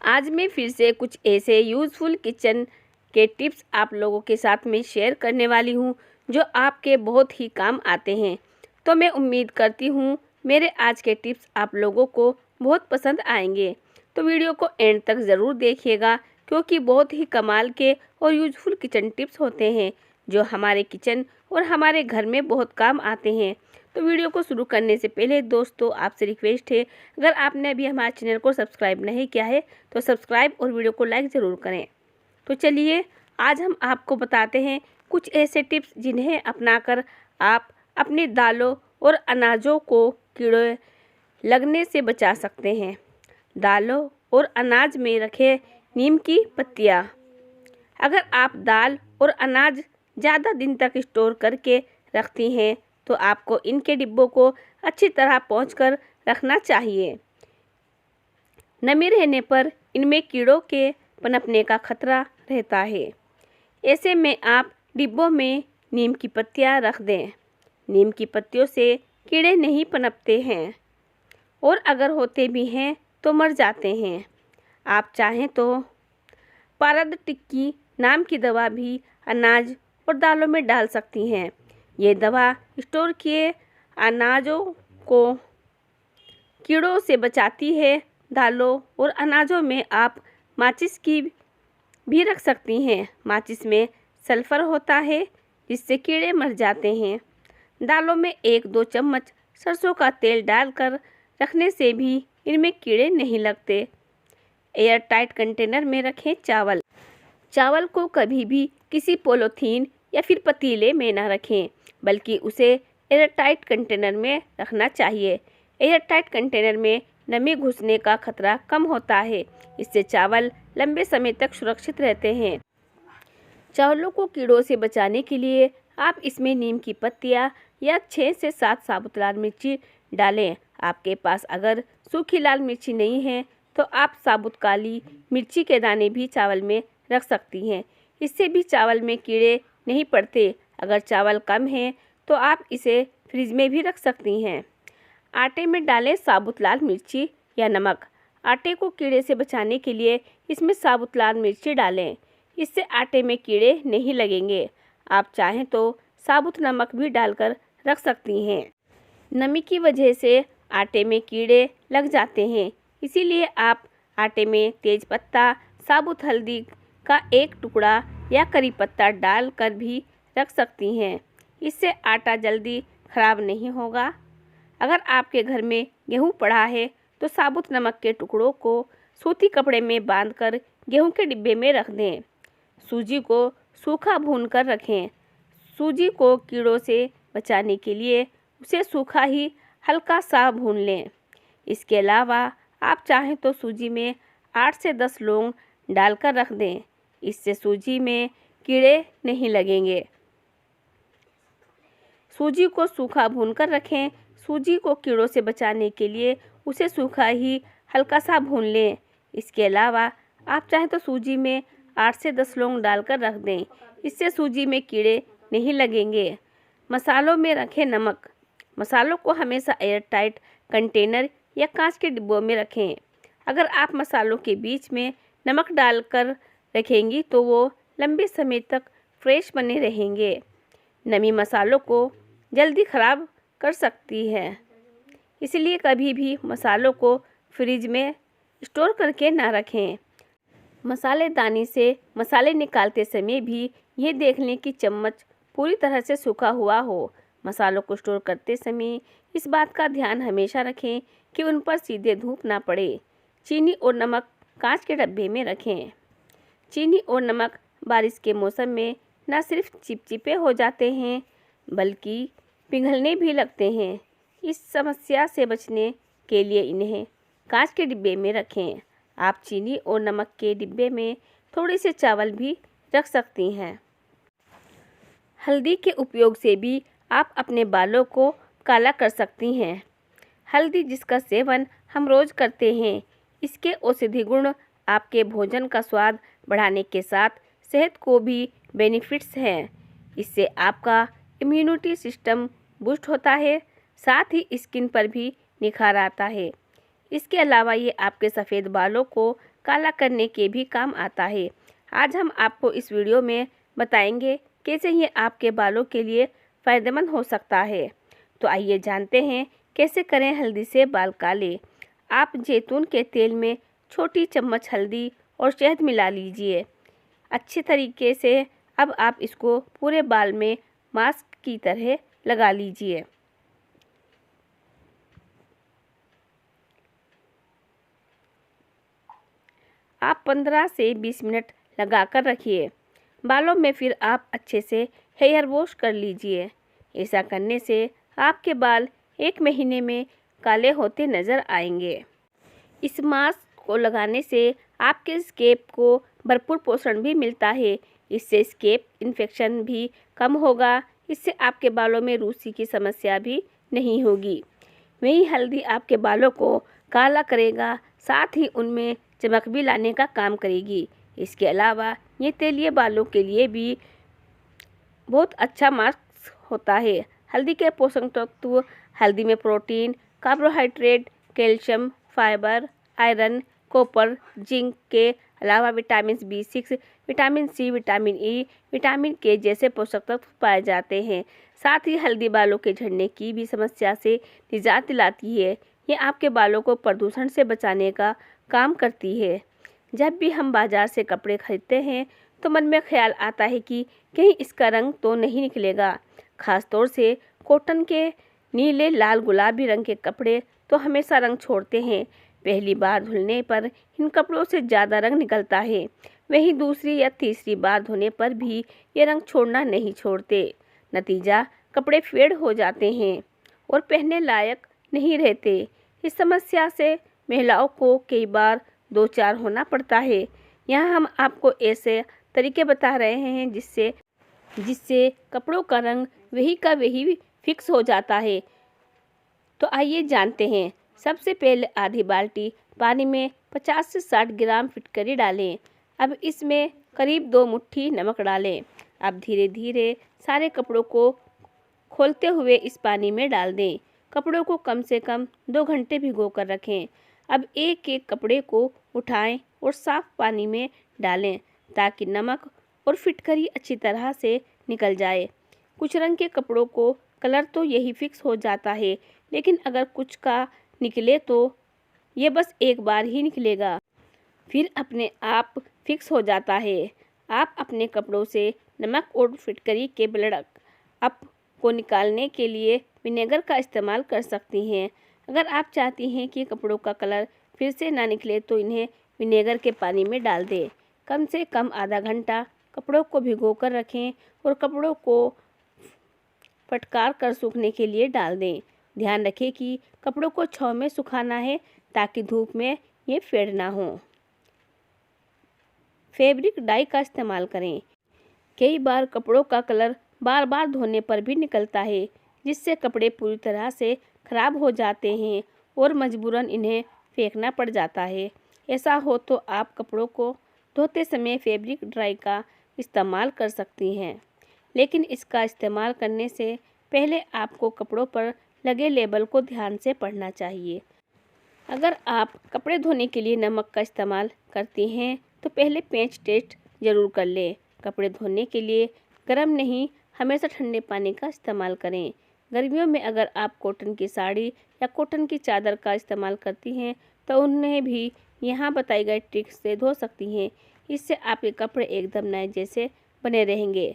आज मैं फिर से कुछ ऐसे यूज़फुल किचन के टिप्स आप लोगों के साथ में शेयर करने वाली हूँ जो आपके बहुत ही काम आते हैं। तो मैं उम्मीद करती हूँ मेरे आज के टिप्स आप लोगों को बहुत पसंद आएंगे। तो वीडियो को एंड तक ज़रूर देखिएगा क्योंकि बहुत ही कमाल के और यूज़फुल किचन टिप्स होते हैं जो हमारे किचन और हमारे घर में बहुत काम आते हैं। तो वीडियो को शुरू करने से पहले दोस्तों आपसे रिक्वेस्ट है, अगर आपने अभी हमारे चैनल को सब्सक्राइब नहीं किया है तो सब्सक्राइब और वीडियो को लाइक ज़रूर करें। तो चलिए आज हम आपको बताते हैं कुछ ऐसे टिप्स जिन्हें अपनाकर आप अपनी दालों और अनाजों को कीड़े लगने से बचा सकते हैं। दालों और अनाज में रखे नीम की पत्तियाँ। अगर आप दाल और अनाज ज़्यादा दिन तक स्टोर करके रखती हैं तो आपको इनके डिब्बों को अच्छी तरह पोंछकर रखना चाहिए। नमी रहने पर इनमें कीड़ों के पनपने का खतरा रहता है। ऐसे में आप डिब्बों में नीम की पत्तियां रख दें। नीम की पत्तियों से कीड़े नहीं पनपते हैं और अगर होते भी हैं तो मर जाते हैं। आप चाहें तो पारद टिक्की नाम की दवा भी अनाज और दालों में डाल सकती हैं। ये दवा स्टोर किए अनाजों को कीड़ों से बचाती है। दालों और अनाजों में आप माचिस की भी रख सकती हैं। माचिस में सल्फर होता है जिससे कीड़े मर जाते हैं। दालों में 1-2 चम्मच सरसों का तेल डालकर रखने से भी इनमें कीड़े नहीं लगते। एयर टाइट कंटेनर में रखें चावल। चावल को कभी भी किसी पॉलीथीन या फिर पतीले में ना रखें बल्कि उसे एयर टाइट कंटेनर में रखना चाहिए। एयर टाइट कंटेनर में नमी घुसने का खतरा कम होता है। इससे चावल लंबे समय तक सुरक्षित रहते हैं। चावलों को कीड़ों से बचाने के लिए आप इसमें नीम की पत्तियां या 6 से 7 साबुत लाल मिर्ची डालें। आपके पास अगर सूखी लाल मिर्ची नहीं है तो आप साबुत काली मिर्ची के दाने भी चावल में रख सकती हैं। इससे भी चावल में कीड़े नहीं पड़ते। अगर चावल कम है तो आप इसे फ्रिज में भी रख सकती हैं। आटे में डालें साबुत लाल मिर्ची या नमक। आटे को कीड़े से बचाने के लिए इसमें साबुत लाल मिर्ची डालें। इससे आटे में कीड़े नहीं लगेंगे। आप चाहें तो साबुत नमक भी डालकर रख सकती हैं। नमी की वजह से आटे में कीड़े लग जाते हैं, इसीलिए आप आटे में तेज पत्ता, साबुत हल्दी का 1 टुकड़ा या करी पत्ता डालकर भी रख सकती हैं। इससे आटा जल्दी खराब नहीं होगा। अगर आपके घर में गेहूं पड़ा है तो साबुत नमक के टुकड़ों को सूती कपड़े में बांधकर गेहूं के डिब्बे में रख दें। सूजी को सूखा भूनकर रखें। सूजी को कीड़ों से बचाने के लिए उसे सूखा ही हल्का सा भून लें। इसके अलावा आप चाहें तो सूजी में 8 से 10 लौंग डालकर रख दें। इससे सूजी में कीड़े नहीं लगेंगे। सूजी को सूखा भूनकर रखें। सूजी को कीड़ों से बचाने के लिए उसे सूखा ही हल्का सा भून लें। इसके अलावा आप चाहें तो सूजी में 8 से 10 लौंग डालकर रख दें। इससे सूजी में कीड़े नहीं लगेंगे। मसालों में रखें नमक। मसालों को हमेशा एयर टाइट कंटेनर या कांच के डिब्बों में रखें। अगर आप मसालों के बीच में नमक डालकर रखेंगी तो वो लंबे समय तक फ्रेश बने रहेंगे। नमी मसालों को जल्दी ख़राब कर सकती है, इसलिए कभी भी मसालों को फ्रिज में स्टोर करके ना रखें। मसालेदानी से मसाले निकालते समय भी ये देख लें कि चम्मच पूरी तरह से सूखा हुआ हो। मसालों को स्टोर करते समय इस बात का ध्यान हमेशा रखें कि उन पर सीधे धूप ना पड़े। चीनी और नमक कांच के डब्बे में रखें। चीनी और नमक बारिश के मौसम में न सिर्फ चिपचिपे हो जाते हैं बल्कि पिघलने भी लगते हैं। इस समस्या से बचने के लिए इन्हें कांच के डिब्बे में रखें। आप चीनी और नमक के डिब्बे में थोड़े से चावल भी रख सकती हैं। हल्दी के उपयोग से भी आप अपने बालों को काला कर सकती हैं। हल्दी जिसका सेवन हम रोज़ करते हैं, इसके औषधि गुण आपके भोजन का स्वाद बढ़ाने के साथ सेहत को भी बेनिफिट्स हैं। इससे आपका इम्यूनिटी सिस्टम बूस्ट होता है, साथ ही स्किन पर भी निखार आता है। इसके अलावा ये आपके सफ़ेद बालों को काला करने के भी काम आता है। आज हम आपको इस वीडियो में बताएंगे कैसे ये आपके बालों के लिए फ़ायदेमंद हो सकता है। तो आइए जानते हैं कैसे करें हल्दी से बाल काले। आप जैतून के तेल में छोटी चम्मच हल्दी और शहद मिला लीजिए अच्छे तरीके से। अब आप इसको पूरे बाल में मास्क की तरह लगा लीजिए। आप 15 से 20 मिनट लगाकर रखिए बालों में, फिर आप अच्छे से हेयर वॉश कर लीजिए। ऐसा करने से आपके बाल 1 महीने में काले होते नज़र आएंगे। इस मास्क को लगाने से आपके स्कैल्प को भरपूर पोषण भी मिलता है। इससे स्कैल्प इन्फेक्शन भी कम होगा। इससे आपके बालों में रूसी की समस्या भी नहीं होगी। वही हल्दी आपके बालों को काला करेगा, साथ ही उनमें चमक भी लाने का काम करेगी। इसके अलावा ये तेलीय बालों के लिए भी बहुत अच्छा मास्क होता है। हल्दी के पोषक तत्व हल्दी में protein, carbohydrate, calcium, fibre, iron, copper, zinc के अलावा vitamin B6, vitamin C, vitamin E, vitamin K जैसे पोषक तत्व पाए जाते हैं। साथ ही हल्दी बालों के झड़ने की भी समस्या से निजात दिलाती है। ये आपके बालों को प्रदूषण से बचाने का काम करती है। जब भी हम बाजार से कपड़े खरीदते हैं तो मन में ख्याल आता है कि कहीं इसका रंग तो नहीं निकलेगा। खासतौर से कॉटन के नीले, लाल, गुलाबी रंग के कपड़े तो हमेशा रंग छोड़ते हैं। पहली बार धुलने पर इन कपड़ों से ज़्यादा रंग निकलता है, वहीं दूसरी या तीसरी बार धोने पर भी ये रंग छोड़ना नहीं छोड़ते। नतीजा कपड़े फेड हो जाते हैं और पहनने लायक नहीं रहते। इस समस्या से महिलाओं को कई बार दो चार होना पड़ता है। यहाँ हम आपको ऐसे तरीके बता रहे हैं जिससे कपड़ों का रंग वही का वही फिक्स हो जाता है। तो आइए जानते हैं। सबसे पहले आधी बाल्टी पानी में 50 से 60 ग्राम फिटकरी डालें। अब इसमें करीब 2 मुट्ठी नमक डालें। अब धीरे धीरे सारे कपड़ों को खोलते हुए इस पानी में डाल दें। कपड़ों को कम से कम 2 घंटे भिगो कर रखें। अब एक एक कपड़े को उठाएं और साफ पानी में डालें ताकि नमक और फिटकरी अच्छी तरह से निकल जाए। कुछ रंग के कपड़ों को कलर तो यही फिक्स हो जाता है, लेकिन अगर कुछ का निकले तो ये बस एक बार ही निकलेगा, फिर अपने आप फिक्स हो जाता है। आप अपने कपड़ों से नमक और फिटकरी के ब्लड अप को निकालने के लिए विनेगर का इस्तेमाल कर सकती हैं। अगर आप चाहती हैं कि कपड़ों का कलर फिर से ना निकले तो इन्हें विनेगर के पानी में डाल दें। कम से कम आधा घंटा कपड़ों को भिगो कर रखें और कपड़ों को फटकार कर सूखने के लिए डाल दें। ध्यान रखें कि कपड़ों को छांव में सुखाना है ताकि धूप में ये फेड ना हो। फैब्रिक डाई का इस्तेमाल करें। कई बार कपड़ों का कलर बार बार धोने पर भी निकलता है, जिससे कपड़े पूरी तरह से खराब हो जाते हैं और मजबूरन इन्हें फेंकना पड़ जाता है। ऐसा हो तो आप कपड़ों को धोते समय फैब्रिक डाई का इस्तेमाल कर सकती हैं, लेकिन इसका इस्तेमाल करने से पहले आपको कपड़ों पर लगे लेबल को ध्यान से पढ़ना चाहिए। अगर आप कपड़े धोने के लिए नमक का इस्तेमाल करती हैं तो पहले पेंच टेस्ट ज़रूर कर लें। कपड़े धोने के लिए गर्म नहीं, हमेशा ठंडे पानी का इस्तेमाल करें। गर्मियों में अगर आप कॉटन की साड़ी या कॉटन की चादर का इस्तेमाल करती हैं तो उन्हें भी यहाँ बताई गई ट्रिक्स से धो सकती हैं। इससे आपके कपड़े एकदम नए जैसे बने रहेंगे।